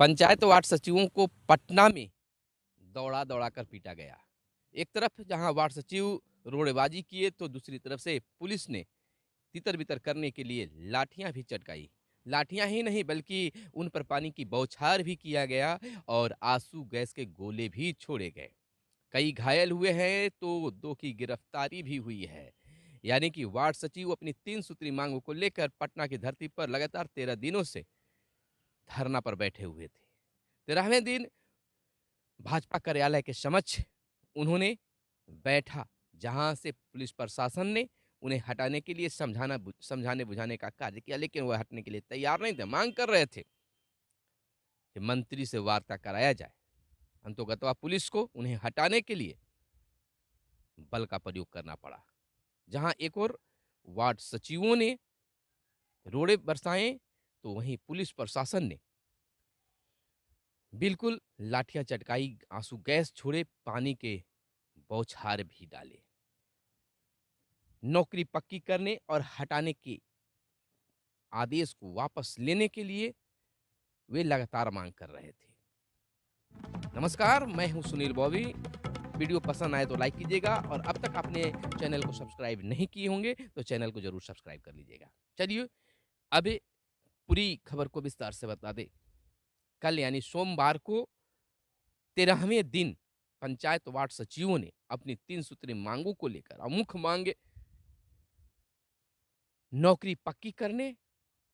Panchayat ward सचिवों को पटना में दौड़ा दौड़ा कर पीटा गया। एक तरफ जहां वार्ड सचिव रोड़ेबाजी किए तो दूसरी तरफ से पुलिस ने तितर बितर करने के लिए लाठियां भी चटकाई। लाठियां ही नहीं बल्कि उन पर पानी की बौछार भी किया गया और आंसू गैस के गोले भी छोड़े गए। कई घायल हुए हैं तो दो की गिरफ्तारी भी हुई है। यानी कि वार्ड सचिव अपनी 3 सूत्री मांगों को लेकर पटना की धरती पर लगातार 13 दिनों से धरना पर बैठे हुए थे। 13वें दिन भाजपा कार्यालय के समक्ष उन्होंने बैठा, जहां से पुलिस प्रशासन ने उन्हें हटाने के लिए समझाने बुझाने का कार्य किया, लेकिन वह हटने के लिए तैयार नहीं थे। मांग कर रहे थे कि मंत्री से वार्ता कराया जाए। अंतोगत्वा पुलिस को उन्हें हटाने के लिए बल का प्रयोग करना पड़ा। जहां एक और वार्ड सचिवों ने रोड़े बरसाए तो वहीं पुलिस प्रशासन ने बिल्कुल लाठियां चटकाई, आंसू गैस छोड़े, पानी के बौछार भी डाले। नौकरी पक्की करने और हटाने के आदेश को वापस लेने के लिए वे लगातार मांग कर रहे थे। नमस्कार, मैं हूं सुनील बॉबी। वीडियो पसंद आए तो लाइक कीजिएगा और अब तक आपने चैनल को सब्सक्राइब नहीं किए होंगे तो चैनल को जरूर सब्सक्राइब कर लीजिएगा। चलिए अब पूरी खबर को विस्तार से बता दें। कल यानी सोमवार को 13वें दिन पंचायत वार्ड सचिवों ने अपनी 3 सूत्री मांगों को लेकर मुख्य मांगे नौकरी पक्की करने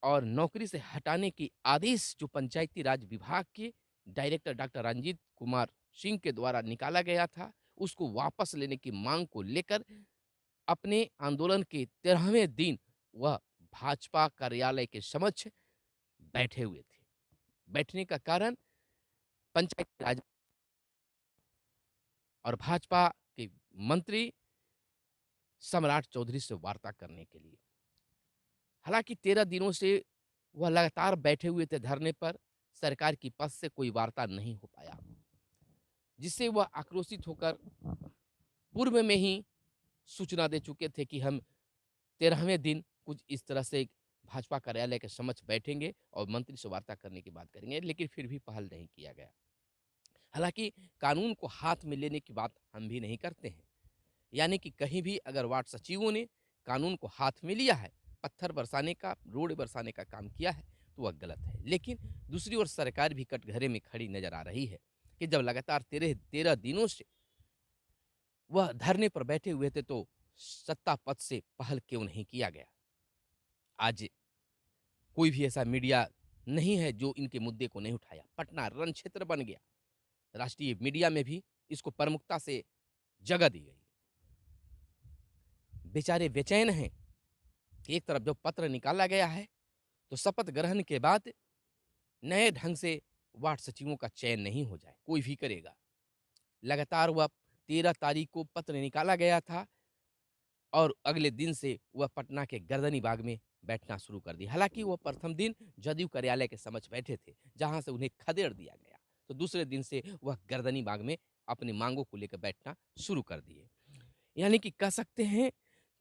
और नौकरी से हटाने के आदेश जो पंचायती राज विभाग के डायरेक्टर डॉक्टर रंजीत कुमार सिंह के द्वारा निकाला गया था, उसको वापस लेने की मांग को लेकर अपने आंदोलन के 13वें दिन वह भाजपा कार्यालय के समक्ष बैठे हुए थे। बैठने का कारण पंचायती राज और भाजपा के मंत्री सम्राट चौधरी से वार्ता करने के लिए। हालांकि 13 दिनों से वह लगातार बैठे हुए थे धरने पर, सरकार की पक्ष से कोई वार्ता नहीं हो पाया, जिससे वह आक्रोशित होकर पूर्व में ही सूचना दे चुके थे कि हम 13वें दिन कुछ इस तरह से भाजपा कार्यालय के समक्ष बैठेंगे और मंत्री से वार्ता करने की बात करेंगे, लेकिन फिर भी पहल नहीं किया गया। हालांकि कानून को हाथ में लेने की बात हम भी नहीं करते हैं, यानी कि कहीं भी अगर वार्ड सचिवों ने कानून को हाथ में लिया है, पत्थर बरसाने का, रोड बरसाने का काम किया है, तो वह गलत है। लेकिन दूसरी ओर सरकार भी कटघरे में खड़ी नजर आ रही है कि जब लगातार 13 दिनों से वह धरने पर बैठे हुए थे तो सत्ता पद से पहल क्यों नहीं किया गया। आज कोई भी ऐसा मीडिया नहीं है जो इनके मुद्दे को नहीं उठाया। पटना रण क्षेत्र बन गया, राष्ट्रीय मीडिया में भी इसको प्रमुखता से जगह दी गई। बेचारे बेचैन हैं कि एक तरफ जब पत्र निकाला गया है तो शपथ ग्रहण के बाद नए ढंग से वार्ड सचिवों का चयन नहीं हो जाए, कोई भी करेगा। लगातार वह 13 तारीख को पत्र निकाला गया था और अगले दिन से वह पटना के गर्दनी बाग में बैठना शुरू कर दिया। हालांकि वह प्रथम दिन जदयू कार्यालय के समक्ष बैठे थे, जहां से उन्हें खदेड़ दिया गया, तो दूसरे दिन से वह गर्दनी बाग में अपनी मांगों को लेकर बैठना शुरू कर दिए। यानी कि कह सकते हैं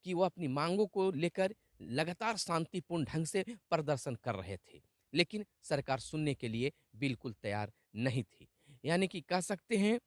कि वह अपनी मांगों को लेकर लगातार शांतिपूर्ण ढंग से प्रदर्शन कर रहे थे, लेकिन सरकार सुनने के लिए बिल्कुल तैयार नहीं थी। यानी कि कह सकते हैं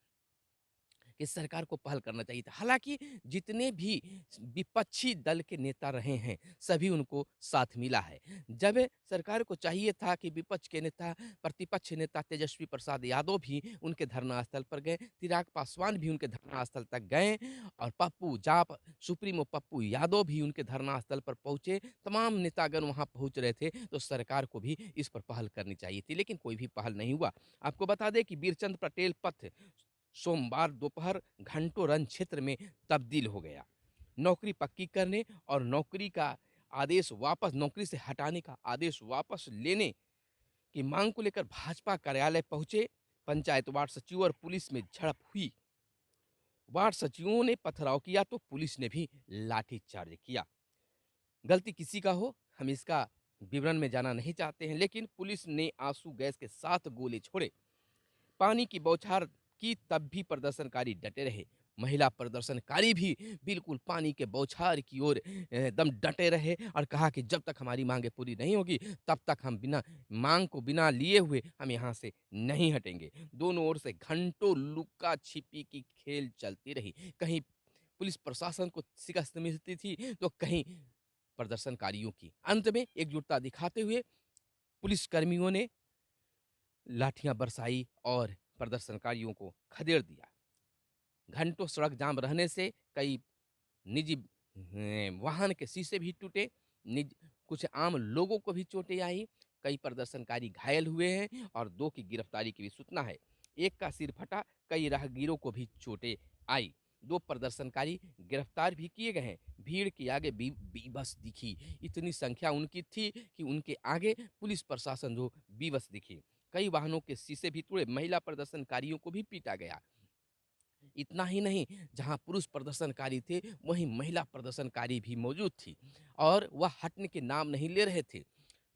कि सरकार को पहल करना चाहिए था। हालांकि जितने भी विपक्षी दल के नेता रहे हैं, सभी उनको साथ मिला है। जब सरकार को चाहिए था कि विपक्ष के नेता, प्रतिपक्ष नेता तेजस्वी प्रसाद यादव भी उनके धरना स्थल पर गए, चिराग पासवान भी उनके धरना स्थल तक गए और पप्पू जाप सुप्रीमो पप्पू यादव भी उनके धरना स्थल पर पहुंचे, तमाम नेतागण वहां पहुंच रहे थे, तो सरकार को भी इस पर पहल करनी चाहिए थी, लेकिन कोई भी पहल नहीं हुआ। आपको बता दें कि वीरचंद पटेल पथ सोमवार दोपहर घंटों रण क्षेत्र में तब्दील हो गया। नौकरी पक्की करने और नौकरी का आदेश वापस, नौकरी से हटाने का आदेश वापस लेने की मांग को लेकर भाजपा कार्यालय पहुंचे पंचायत वार्ड सचिव और पुलिस में झड़प हुई। वार्ड सचिवों ने पथराव किया तो पुलिस ने भी लाठीचार्ज किया। गलती किसी का हो, हम इसका विवरण में जाना नहीं चाहते हैं, लेकिन पुलिस ने आंसू गैस के साथ गोले छोड़े, पानी की बौछार की, तब भी प्रदर्शनकारी डटे रहे। महिला प्रदर्शनकारी भी बिल्कुल पानी के बौछार की ओर एकदम डटे रहे और कहा कि जब तक हमारी मांगें पूरी नहीं होगी, तब तक हम बिना मांग को बिना लिए हुए हम यहाँ से नहीं हटेंगे। दोनों ओर से घंटों लुका-छिपी की खेल चलती रही। कहीं पुलिस प्रशासन को शिकस्त मिलती थी, तो कहीं प्रदर्शनकारियों की। अंत में एकजुटता दिखाते हुए पुलिसकर्मियों ने लाठियां बरसाई और प्रदर्शनकारियों को खदेड़ दिया। घंटों सड़क जाम रहने से कई निजी वाहन के शीशे भी टूटे, निज कुछ आम लोगों को भी चोटें आई, कई प्रदर्शनकारी घायल हुए हैं और 2 की गिरफ्तारी की भी सूचना है। एक का सिर फटा, कई राहगीरों को भी चोटें आई। 2 प्रदर्शनकारी गिरफ्तार भी किए गए हैं। भीड़ के आगे बेबस दिखी, इतनी संख्या उनकी थी कि उनके आगे पुलिस प्रशासन जो बेबस दिखी। कई वाहनों के शीशे भी तोड़े, महिला प्रदर्शनकारियों को भी पीटा गया। इतना ही नहीं, जहां पुरुष प्रदर्शनकारी थे, वहीं महिला प्रदर्शनकारी भी मौजूद थी और वह हटने के नाम नहीं ले रहे थे।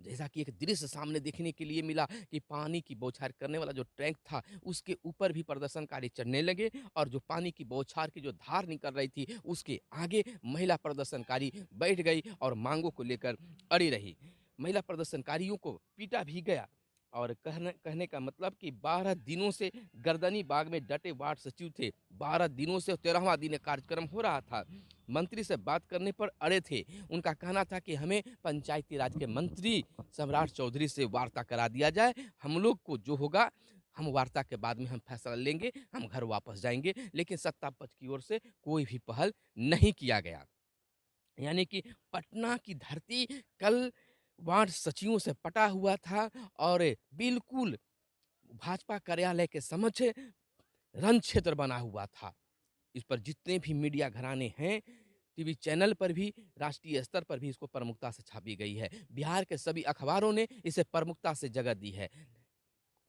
जैसा कि एक दृश्य सामने देखने के लिए मिला कि पानी की बौछार करने वाला जो टैंक था, उसके ऊपर भी प्रदर्शनकारी चढ़ने लगे और जो पानी की बौछार की जो धार निकल रही थी, उसके आगे महिला प्रदर्शनकारी बैठ गई और मांगों को लेकर अड़ी रही। महिला प्रदर्शनकारियों को पीटा भी गया और कहने कहने का मतलब कि 12 दिनों से गर्दनी बाग में डटे वार्ड सचिव थे। 12 दिनों से 13वां दिन कार्यक्रम हो रहा था। मंत्री से बात करने पर अड़े थे। उनका कहना था कि हमें पंचायती राज के मंत्री सम्राट चौधरी से वार्ता करा दिया जाए। हम लोग को जो होगा, हम वार्ता के बाद में हम फैसला लेंगे, हम घर वापस जाएँगे। लेकिन सत्ता पक्ष की ओर से कोई भी पहल नहीं किया गया। यानी कि पटना की धरती कल वार्ड सचिवों से पटा हुआ था और बिल्कुल भाजपा कार्यालय के समक्ष रण क्षेत्र बना हुआ था। इस पर जितने भी मीडिया घराने हैं, टीवी चैनल पर भी, राष्ट्रीय स्तर पर भी इसको प्रमुखता से छापी गई है। बिहार के सभी अखबारों ने इसे प्रमुखता से जगह दी है।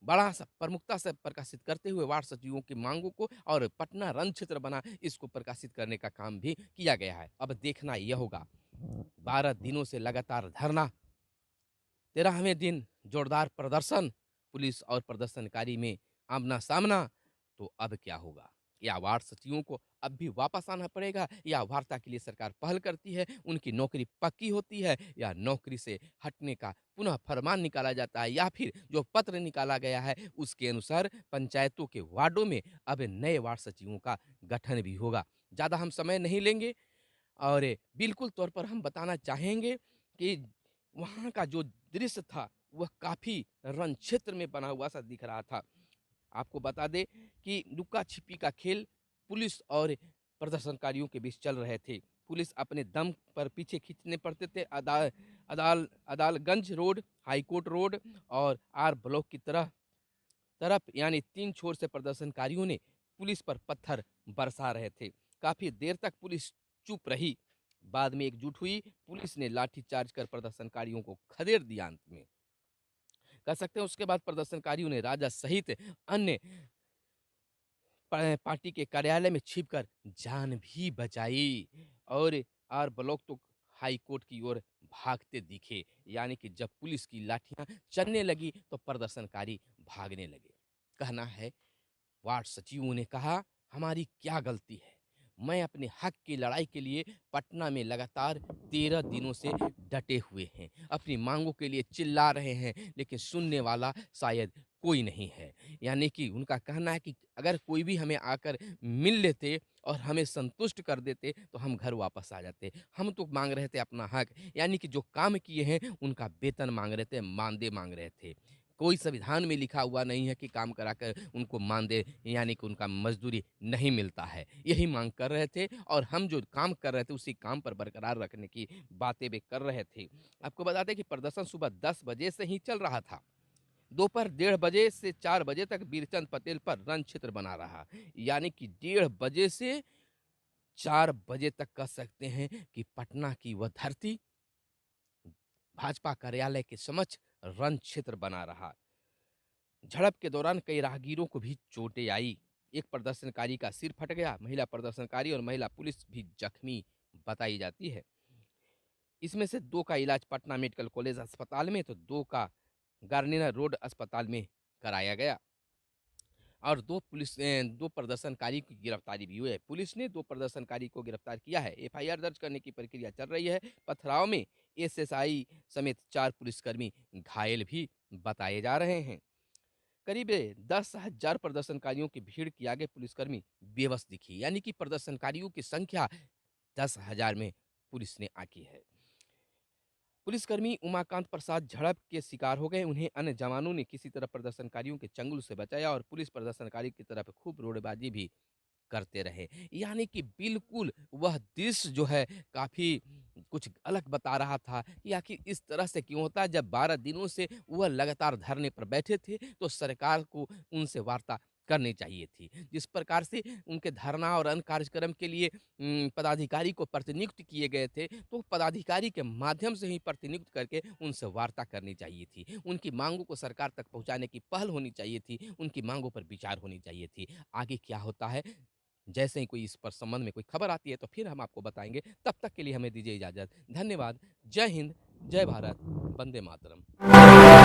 बड़ा सा प्रमुखता से प्रकाशित करते हुए वार्ड सचिवों की मांगों को और पटना रण क्षेत्र बना, इसको प्रकाशित करने का काम भी किया गया है। अब देखना यह होगा, 12 दिनों से लगातार धरना, 13वें दिन जोरदार प्रदर्शन, पुलिस और प्रदर्शनकारी में आमना-सामना, तो अब क्या होगा? या वार्ड सचिवों को अब भी वापस आना पड़ेगा या वार्ता के लिए सरकार पहल करती है, उनकी नौकरी पक्की होती है या नौकरी से हटने का पुनः फरमान निकाला जाता है या फिर जो पत्र निकाला गया है, उसके अनुसार पंचायतों के वार्डों में अब नए वार्ड सचिवों का गठन भी होगा। ज़्यादा हम समय नहीं लेंगे और बिल्कुल तौर पर हम बताना चाहेंगे कि वहाँ का जो दृश्य था, वह काफ़ी रण क्षेत्र में बना हुआ सा दिख रहा था। आपको बता दें कि लुका-छिपी का खेल पुलिस और प्रदर्शनकारियों के बीच चल रहे थे। पुलिस अपने दम पर पीछे खींचने पड़ते थे। अदालगंज रोड, हाईकोर्ट रोड और आर ब्लॉक की तरफ यानी 3 छोर से प्रदर्शनकारियों ने पुलिस पर पत्थर बरसा रहे थे। काफ़ी देर तक पुलिस चुप रही। बाद में एकजुट हुई, पुलिस ने लाठीचार्ज कर प्रदर्शनकारियों को खदेड़ दिया अंत में। कह सकते हैं उसके बाद प्रदर्शनकारियों ने राजा सहित अन्य पार्टी के कार्यालय में छिपकर जान भी बचाई और आर ब्लॉक तो हाई कोर्ट की ओर भागते दिखे। यानी कि जब पुलिस की लाठियां चलने लगी तो प्रदर्शनकारी भागने लगे। कहना है, वार्ड सचिवों ने कहा, हमारी क्या गलती है? मैं अपने हक की लड़ाई के लिए पटना में लगातार 13 दिनों से डटे हुए हैं। अपनी मांगों के लिए चिल्ला रहे हैं, लेकिन सुनने वाला शायद कोई नहीं है। यानी कि उनका कहना है कि अगर कोई भी हमें आकर मिल लेते और हमें संतुष्ट कर देते, तो हम घर वापस आ जाते। हम तो माँग रहे थे अपना हक, यानी कि जो काम किए हैं, उनका वेतन माँग रहे थे, मानदेय माँग रहे थे। कोई संविधान में लिखा हुआ नहीं है कि काम कराकर उनको मानदेय यानी कि उनका मजदूरी नहीं मिलता है। यही माँग कर रहे थे और हम जो काम कर रहे थे, उसी काम पर बरकरार रखने की बातें वे कर रहे थे। आपको बता दें कि प्रदर्शन सुबह 10 बजे से ही चल रहा था। दोपहर 1:30 बजे से 4 बजे तक बीरचंद पटेल पर रण क्षेत्र बना रहा। यानी कि 1:30 बजे से 4 बजे तक कह सकते हैं कि पटना की वह धरती भाजपा कार्यालय के समक्ष रण क्षेत्र बना रहा। झड़प के दौरान कई राहगीरों को भी चोटें आई। एक प्रदर्शनकारी का सिर फट गया। महिला प्रदर्शनकारी और महिला पुलिस भी जख्मी बताई जाती है। इसमें से 2 का इलाज पटना मेडिकल कॉलेज अस्पताल में, तो 2 का गार्निना रोड अस्पताल में कराया गया। और 2 प्रदर्शनकारी की गिरफ्तारी भी हुई है। पुलिस ने 2 प्रदर्शनकारी को गिरफ्तार किया है। एफआईआर दर्ज करने की प्रक्रिया चल रही है। पथराव में एसएसआई समेत 4 पुलिसकर्मी घायल भी बताए जा रहे हैं। करीब 10,000 प्रदर्शनकारियों की भीड़ के आगे पुलिसकर्मी बेबस दिखी, यानी कि प्रदर्शनकारियों की संख्या 10,000 में पुलिस ने आकी है। पुलिसकर्मी उमाकांत प्रसाद झड़प के शिकार हो गए। उन्हें अन्य जवानों ने किसी तरह प्रदर्शनकारियों के चंगुल से बचाया और पुलिस प्रदर्शनकारी की तरफ खूब रोड़ेबाजी भी करते रहे। यानी कि बिल्कुल वह दृश्य जो है काफ़ी कुछ अलग बता रहा था कि आखिर इस तरह से क्यों होता है। जब 12 दिनों से वह लगातार धरने पर बैठे थे तो सरकार को उनसे वार्ता करनी चाहिए थी। जिस प्रकार से उनके धरना और अन्य कार्यक्रम के लिए पदाधिकारी को प्रतिनियुक्त किए गए थे, तो पदाधिकारी के माध्यम से ही प्रतिनियुक्त करके उनसे वार्ता करनी चाहिए थी। उनकी माँगों को सरकार तक पहुँचाने की पहल होनी चाहिए थी, उनकी माँगों पर विचार होनी चाहिए थी। आगे क्या होता है, जैसे ही कोई इस पर संबंध में कोई खबर आती है तो फिर हम आपको बताएँगे। तब तक के लिए हमें दीजिए इजाज़त। धन्यवाद। जय हिंद, जय भारत, वंदे मातरम।